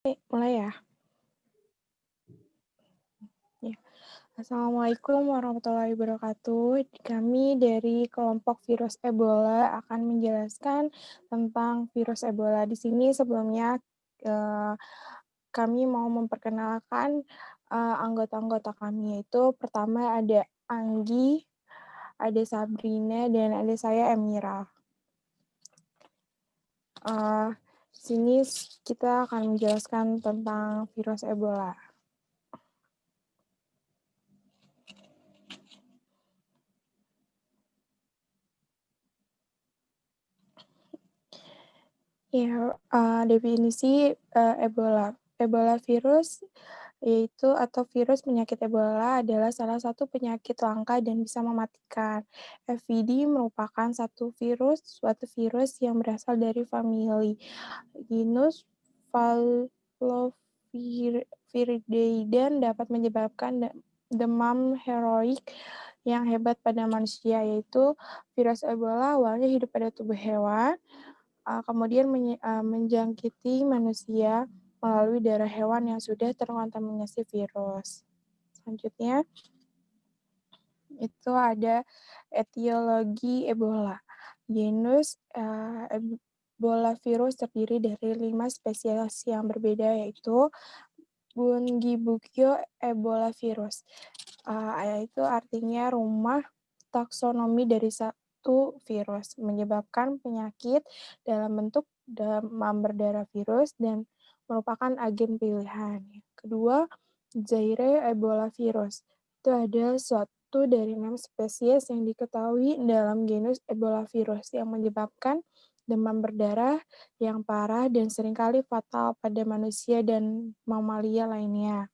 Mulai ya? Ya. Assalamualaikum warahmatullahi wabarakatuh. Kami dari kelompok virus Ebola akan menjelaskan tentang virus Ebola. Di sini sebelumnya kami mau memperkenalkan anggota-anggota kami, yaitu pertama ada Anggi, ada Sabrina, dan ada saya Emira. Di sini kita akan menjelaskan tentang virus Ebola. Ya, definisi Ebola. Ebola virus yaitu atau virus penyakit Ebola adalah salah satu penyakit langka dan bisa mematikan. FVD merupakan suatu virus yang berasal dari famili genus Phaeloviridae dan dapat menyebabkan demam heroik yang hebat pada manusia, yaitu virus Ebola awalnya hidup pada tubuh hewan, kemudian menjangkiti manusia melalui darah hewan yang sudah terkontaminasi virus. Selanjutnya, itu ada etiologi Ebola. Genus Ebola virus terdiri dari 5 spesies yang berbeda, yaitu Bundibugyo Ebola virus, yaitu artinya rumah taksonomi dari satu virus, menyebabkan penyakit dalam bentuk demam berdarah virus dan merupakan agen pilihan. Kedua, Zaire Ebola virus. Itu ada suatu dari 6 spesies yang diketahui dalam genus Ebola virus yang menyebabkan demam berdarah yang parah dan seringkali fatal pada manusia dan mamalia lainnya.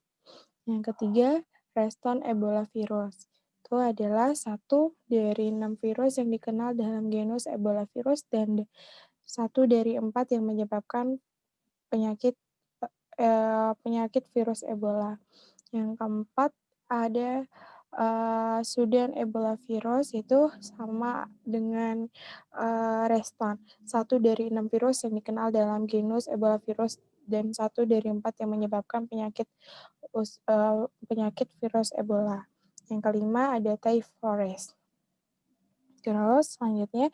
Yang ketiga, Reston Ebola virus. Itu adalah satu dari 6 virus yang dikenal dalam genus Ebola virus dan satu dari 4 yang menyebabkan penyakit virus Ebola. Yang keempat ada Sudan Ebola virus, itu sama dengan Reston, satu dari 6 virus yang dikenal dalam genus Ebola virus dan satu dari 4 yang menyebabkan penyakit virus Ebola. Yang kelima ada Typhus. Terus selanjutnya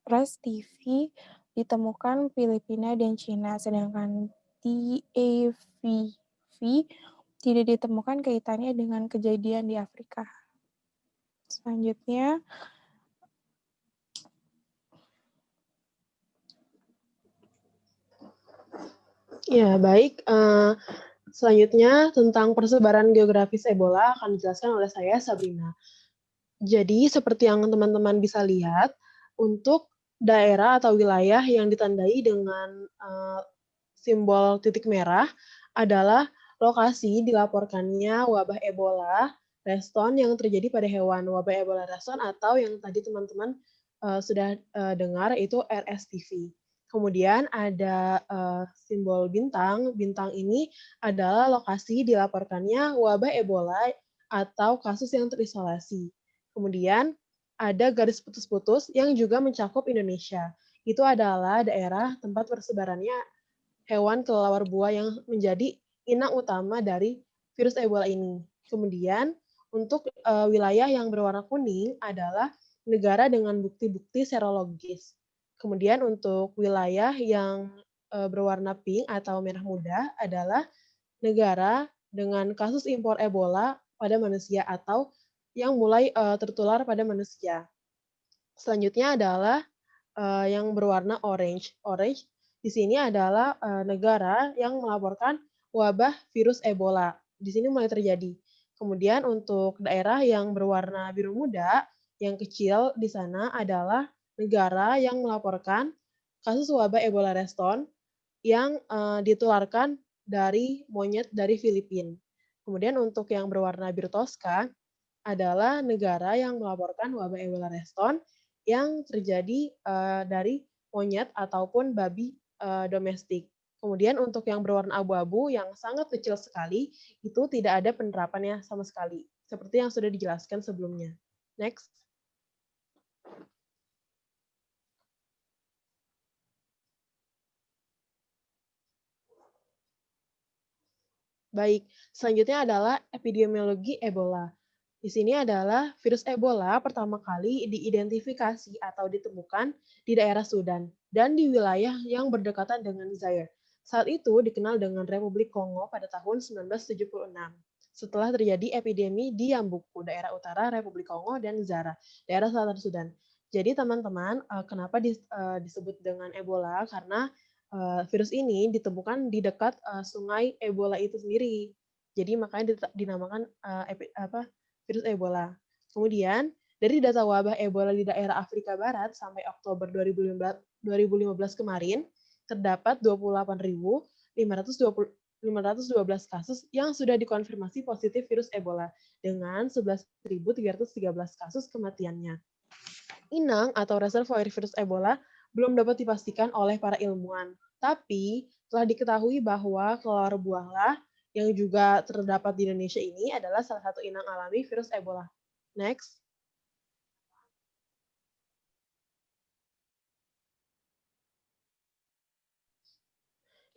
Res TV ditemukan Filipina dan Cina, sedangkan TAVV tidak ditemukan kaitannya dengan kejadian di Afrika. Selanjutnya, ya baik. Selanjutnya tentang persebaran geografis Ebola akan dijelaskan oleh saya, Sabrina. Jadi seperti yang teman-teman bisa lihat, untuk daerah atau wilayah yang ditandai dengan simbol titik merah adalah lokasi dilaporkannya wabah Ebola Reston yang terjadi pada hewan. Wabah Ebola Reston atau yang tadi teman-teman sudah dengar itu RSTV. Kemudian ada simbol bintang. Bintang ini adalah lokasi dilaporkannya wabah Ebola atau kasus yang terisolasi. Kemudian ada garis putus-putus yang juga mencakup Indonesia. Itu adalah daerah tempat persebarannya hewan kelelawar buah yang menjadi inang utama dari virus Ebola ini. Kemudian untuk wilayah yang berwarna kuning adalah negara dengan bukti-bukti serologis. Kemudian untuk wilayah yang berwarna pink atau merah muda adalah negara dengan kasus impor Ebola pada manusia atau yang mulai tertular pada manusia. Selanjutnya adalah yang berwarna orange. Orange di sini adalah negara yang melaporkan wabah virus Ebola. Di sini mulai terjadi. Kemudian untuk daerah yang berwarna biru muda, yang kecil di sana adalah negara yang melaporkan kasus wabah Ebola Reston yang ditularkan dari monyet dari Filipina. Kemudian untuk yang berwarna biru toska adalah negara yang melaporkan wabah Ebola Reston yang terjadi dari monyet ataupun babi domestik. Kemudian untuk yang berwarna abu-abu yang sangat kecil sekali, itu tidak ada penerapannya sama sekali. Seperti yang sudah dijelaskan sebelumnya. Next. Baik, selanjutnya adalah epidemiologi Ebola. Di sini adalah virus Ebola pertama kali diidentifikasi atau ditemukan di daerah Sudan dan di wilayah yang berdekatan dengan Zaire. Saat itu dikenal dengan Republik Kongo pada tahun 1976. Setelah terjadi epidemi di Yambuku, daerah utara Republik Kongo, dan Zara, daerah selatan Sudan. Jadi teman-teman, kenapa disebut dengan Ebola? Karena virus ini ditemukan di dekat, sungai Ebola itu sendiri. Jadi makanya dinamakan, virus Ebola. Kemudian, dari data wabah Ebola di daerah Afrika Barat sampai Oktober 2015 kemarin, terdapat 28.512 kasus yang sudah dikonfirmasi positif virus Ebola dengan 11.313 kasus kematiannya. Inang atau reservoir virus Ebola belum dapat dipastikan oleh para ilmuwan, tapi telah diketahui bahwa kelelawar buahlah yang juga terdapat di Indonesia ini adalah salah satu inang alami virus Ebola. Next.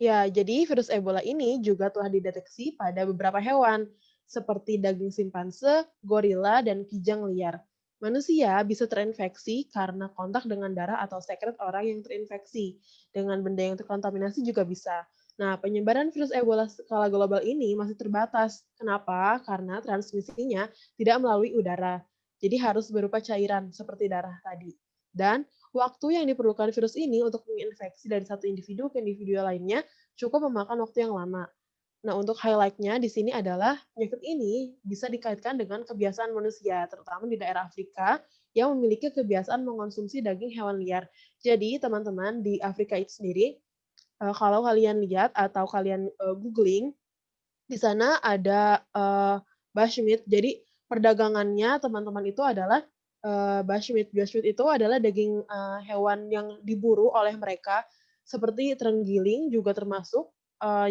Ya, jadi virus Ebola ini juga telah dideteksi pada beberapa hewan, seperti daging simpanse, gorila, dan kijang liar. Manusia bisa terinfeksi karena kontak dengan darah atau sekret orang yang terinfeksi. Dengan benda yang terkontaminasi juga bisa. Nah, penyebaran virus Ebola skala global ini masih terbatas. Kenapa? Karena transmisinya tidak melalui udara. Jadi harus berupa cairan, seperti darah tadi. Dan waktu yang diperlukan virus ini untuk menginfeksi dari satu individu ke individu lainnya cukup memakan waktu yang lama. Nah, untuk highlight-nya di sini adalah penyakit ini bisa dikaitkan dengan kebiasaan manusia, terutama di daerah Afrika yang memiliki kebiasaan mengonsumsi daging hewan liar. Jadi, teman-teman di Afrika itu sendiri, kalau kalian lihat atau kalian googling, di sana ada bushmeat. Jadi, perdagangannya teman-teman itu adalah bushmeat. Bushmeat itu adalah daging hewan yang diburu oleh mereka, seperti terenggiling juga termasuk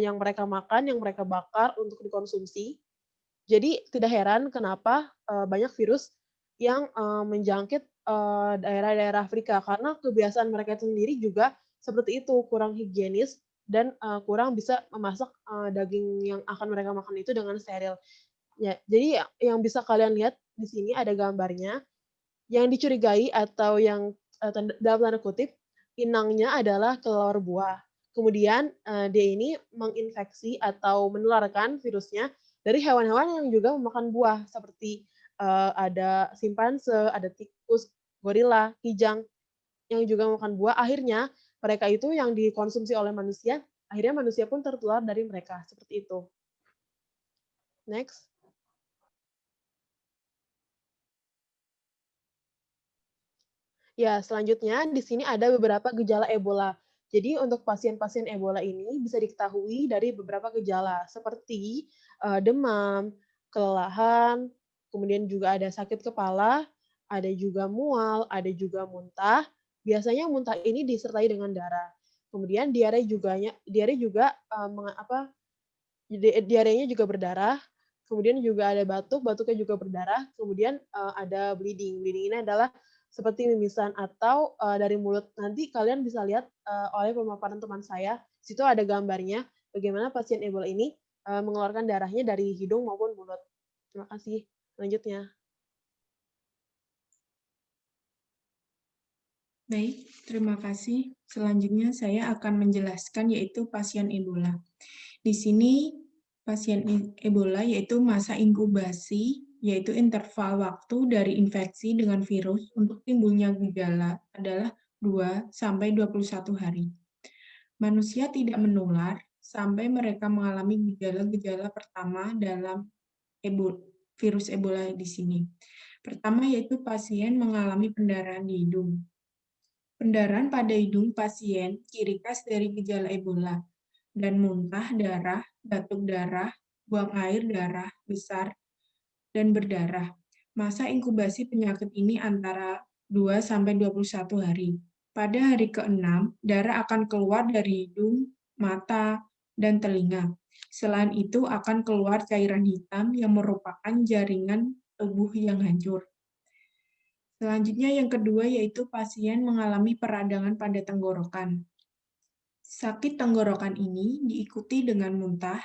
yang mereka makan, yang mereka bakar untuk dikonsumsi. Jadi tidak heran kenapa banyak virus yang menjangkit daerah-daerah Afrika karena kebiasaan mereka itu sendiri juga seperti itu, kurang higienis dan kurang bisa memasak daging yang akan mereka makan itu dengan steril. Ya, jadi yang bisa kalian lihat di sini ada gambarnya, yang dicurigai atau yang dalam tanda kutip, inangnya adalah kelelawar buah. Kemudian dia ini menginfeksi atau menularkan virusnya dari hewan-hewan yang juga memakan buah seperti ada simpanse, ada tikus, gorila, kijang yang juga memakan buah. Akhirnya mereka itu yang dikonsumsi oleh manusia, akhirnya manusia pun tertular dari mereka seperti itu. Next. Ya, selanjutnya di sini ada beberapa gejala Ebola. Jadi untuk pasien-pasien Ebola ini bisa diketahui dari beberapa gejala seperti demam, kelelahan, kemudian juga ada sakit kepala, ada juga mual, ada juga muntah. Biasanya muntah ini disertai dengan darah. Kemudian diare juga diarenya juga berdarah. Kemudian juga ada batuk, batuknya juga berdarah. Kemudian ada bleeding. Bleeding ini adalah seperti mimisan atau dari mulut. Nanti kalian bisa lihat oleh pemaparan teman saya, situ ada gambarnya bagaimana pasien Ebola ini mengeluarkan darahnya dari hidung maupun mulut. Terima kasih. Selanjutnya. Baik, terima kasih. Selanjutnya saya akan menjelaskan yaitu pasien Ebola. Di sini pasien Ebola yaitu masa inkubasi, yaitu interval waktu dari infeksi dengan virus untuk timbulnya gejala adalah 2 sampai 21 hari. Manusia tidak menular sampai mereka mengalami gejala-gejala pertama dalam virus Ebola di sini. Pertama yaitu pasien mengalami pendarahan di hidung. Pendarahan pada hidung pasien ciri khas dari gejala Ebola dan muntah darah, batuk darah, buang air darah besar, dan berdarah. Masa inkubasi penyakit ini antara 2 sampai 21 hari. Pada hari ke-6, darah akan keluar dari hidung, mata, dan telinga. Selain itu akan keluar cairan hitam yang merupakan jaringan tubuh yang hancur. Selanjutnya yang kedua yaitu pasien mengalami peradangan pada tenggorokan. Sakit tenggorokan ini diikuti dengan muntah,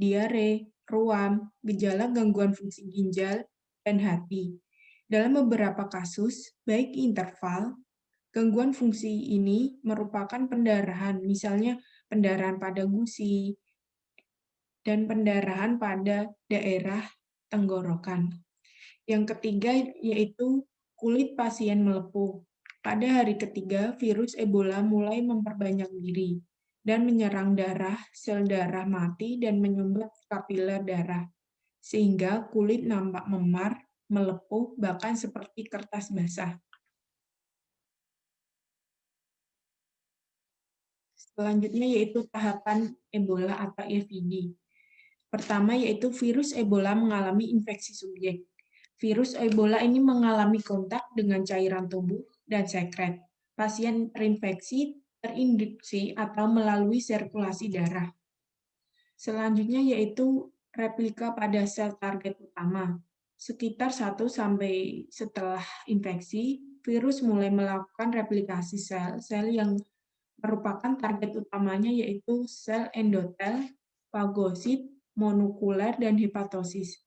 diare, ruam, gejala gangguan fungsi ginjal, dan hati. Dalam beberapa kasus, baik interval, gangguan fungsi ini merupakan pendarahan, misalnya pendarahan pada gusi, dan pendarahan pada daerah tenggorokan. Yang ketiga yaitu kulit pasien melepuh. Pada hari ketiga, virus Ebola mulai memperbanyak diri dan menyerang darah, sel darah mati, dan menyumbat kapiler darah, sehingga kulit nampak memar, melepuh, bahkan seperti kertas basah. Selanjutnya yaitu tahapan Ebola atau EVD. Pertama yaitu virus Ebola mengalami infeksi subjek. Virus Ebola ini mengalami kontak dengan cairan tubuh dan sekret. Pasien terinfeksi, terinduksi, atau melalui sirkulasi darah. Selanjutnya yaitu replika pada sel target utama. Sekitar 1 sampai setelah infeksi, virus mulai melakukan replikasi sel-sel yang merupakan target utamanya yaitu sel endotel, fagosit, monokuler, dan hepatosis.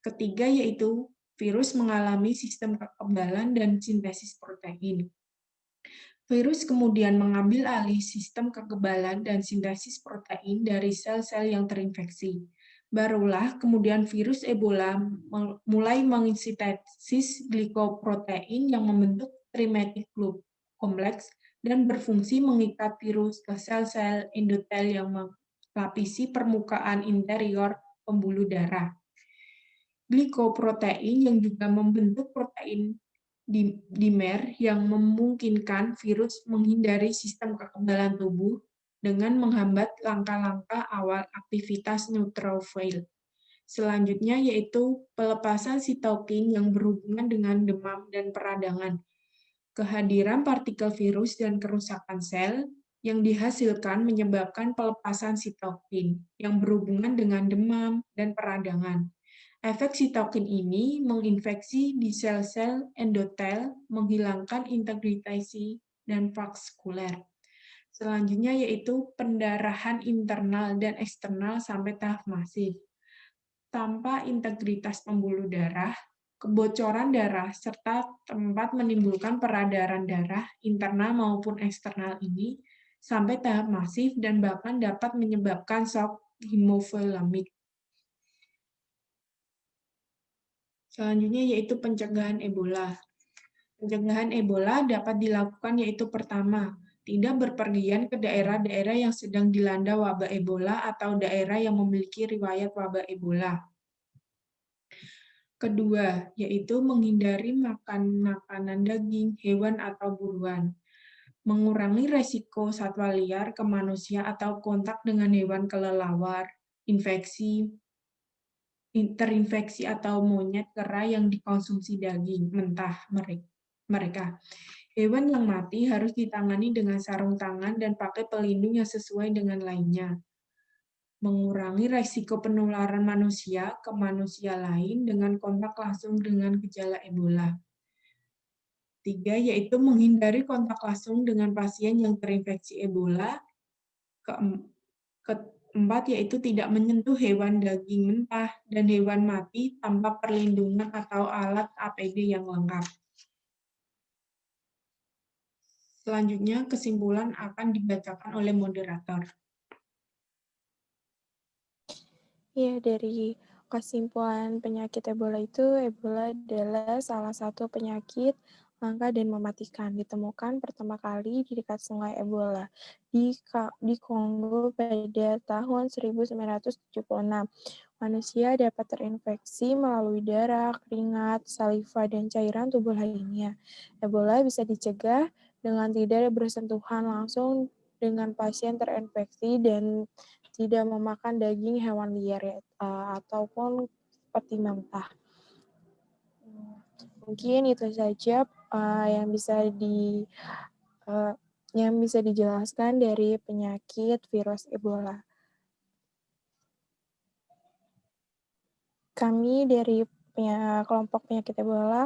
Ketiga yaitu virus mengalami sistem kekebalan dan sintesis protein. Virus kemudian mengambil alih sistem kekebalan dan sintesis protein dari sel-sel yang terinfeksi. Barulah kemudian virus Ebola mulai mensintesis glikoprotein yang membentuk trimethyl kompleks dan berfungsi mengikat virus ke sel-sel endotel yang melapisi permukaan interior pembuluh darah. Glikoprotein yang juga membentuk protein dimer yang memungkinkan virus menghindari sistem kekebalan tubuh dengan menghambat langkah-langkah awal aktivitas neutrofil. Selanjutnya yaitu pelepasan sitokin yang berhubungan dengan demam dan peradangan. Kehadiran partikel virus dan kerusakan sel yang dihasilkan menyebabkan pelepasan sitokin yang berhubungan dengan demam dan peradangan. Efek sitokin ini menginfeksi di sel-sel endotel, menghilangkan integritasi dan vaskuler. Selanjutnya yaitu pendarahan internal dan eksternal sampai tahap masif. Tanpa integritas pembuluh darah, kebocoran darah, serta tempat menimbulkan peredaran darah internal maupun eksternal ini sampai tahap masif dan bahkan dapat menyebabkan shock hemofilamik. Selanjutnya yaitu pencegahan Ebola. Pencegahan Ebola dapat dilakukan yaitu pertama, tidak berpergian ke daerah-daerah yang sedang dilanda wabah Ebola atau daerah yang memiliki riwayat wabah Ebola. Kedua, yaitu menghindari makan makanan daging, hewan, atau buruan. Mengurangi resiko satwa liar ke manusia atau kontak dengan hewan kelelawar, terinfeksi atau monyet kera yang dikonsumsi daging mentah mereka. Hewan yang mati harus ditangani dengan sarung tangan dan pakai pelindung yang sesuai dengan lainnya. Mengurangi resiko penularan manusia ke manusia lain dengan kontak langsung dengan gejala Ebola. 3, yaitu menghindari kontak langsung dengan pasien yang terinfeksi Ebola. Keempat, yaitu tidak menyentuh hewan daging mentah dan hewan mati tanpa perlindungan atau alat APD yang lengkap. Selanjutnya, kesimpulan akan dibacakan oleh moderator. Ya, dari kesimpulan penyakit Ebola itu, Ebola adalah salah satu penyakit langka dan mematikan. Ditemukan pertama kali di dekat sungai Ebola di Kongo pada tahun 1976. Manusia dapat terinfeksi melalui darah, keringat, saliva, dan cairan tubuh lainnya. Ebola bisa dicegah dengan tidak bersentuhan langsung dengan pasien terinfeksi dan tidak memakan daging hewan liar ataupun seperti mentah. Mungkin itu saja yang bisa dijelaskan dari penyakit virus Ebola. Kami dari kelompok penyakit Ebola